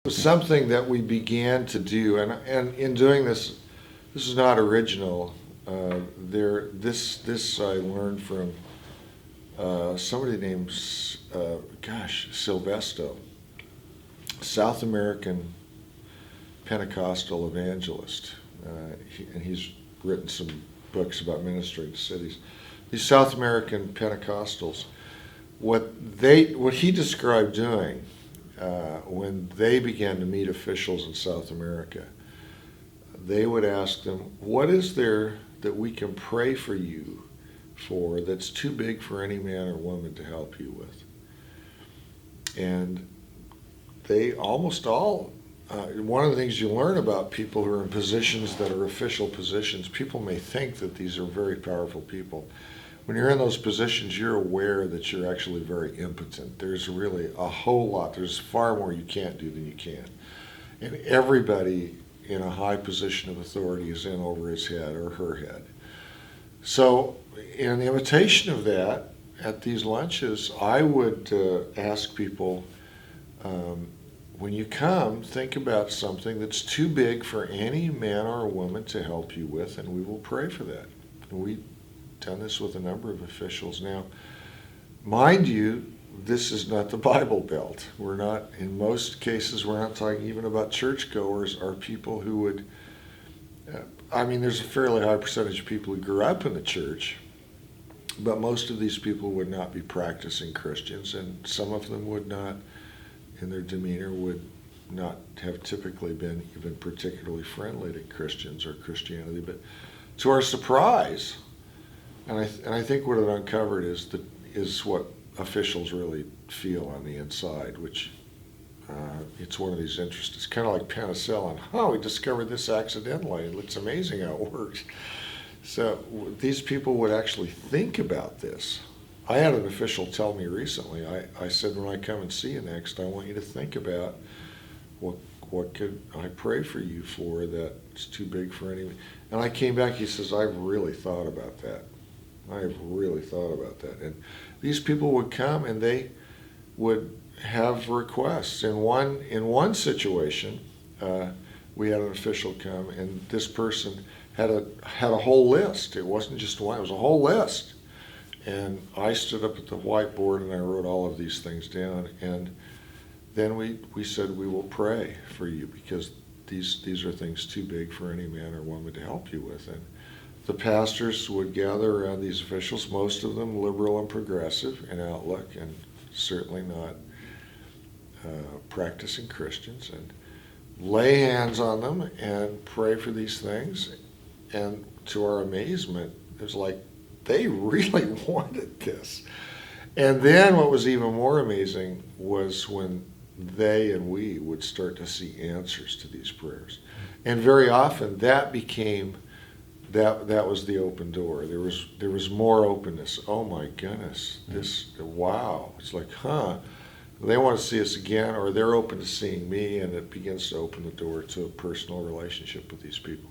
something that we began to do, and in doing this, this is not original. This I learned from somebody named Silvesto, South American Pentecostal evangelist, and he's written some books about ministering to cities. These South American Pentecostals, what he described doing when they began to meet officials in South America, they would ask them, "What is there that we can pray for you for that's too big for any man or woman to help you with?" And they almost all, one of the things you learn about people who are in positions that are official positions, people may think that these are very powerful people. When you're in those positions, you're aware that you're actually very impotent. There's really a whole lot, there's far more you can't do than you can. And everybody in a high position of authority is in over his head or her head. So in imitation of that, at these lunches, I would ask people, when you come, think about something that's too big for any man or woman to help you with, and we will pray for that. And we've done this with a number of officials. Now, mind you, this is not the Bible Belt. We're not, in most cases, we're not talking even about churchgoers or people who would, there's a fairly high percentage of people who grew up in the church, but most of these people would not be practicing Christians, and some of them would not, in their demeanor, would not have typically been even particularly friendly to Christians or Christianity. But to our surprise, and I think what it uncovered is what officials really feel on the inside, which it's one of these interests. It's kind of like penicillin. Oh, we discovered this accidentally. It's amazing how it works. So these people would actually think about this. I had an official tell me recently, I said, when I come and see you next, I want you to think about what could I pray for you for that's too big for anyone. And I came back, he says, I've really thought about that. I've really thought about that. And these people would come and they would have requests. In one situation, we had an official come, and this person had a whole list. It wasn't just one, it was a whole list. And I stood up at the whiteboard and I wrote all of these things down. And then we said, we will pray for you because these are things too big for any man or woman to help you with. And the pastors would gather around these officials, most of them liberal and progressive in outlook and certainly not practicing Christians, and lay hands on them and pray for these things. And to our amazement, it was like they really wanted this. And then what was even more amazing was when they and we would start to see answers to these prayers. And very often that became, that was the open door. There was more openness. Oh my goodness, wow. It's like, they want to see us again, or they're open to seeing me, and it begins to open the door to a personal relationship with these people.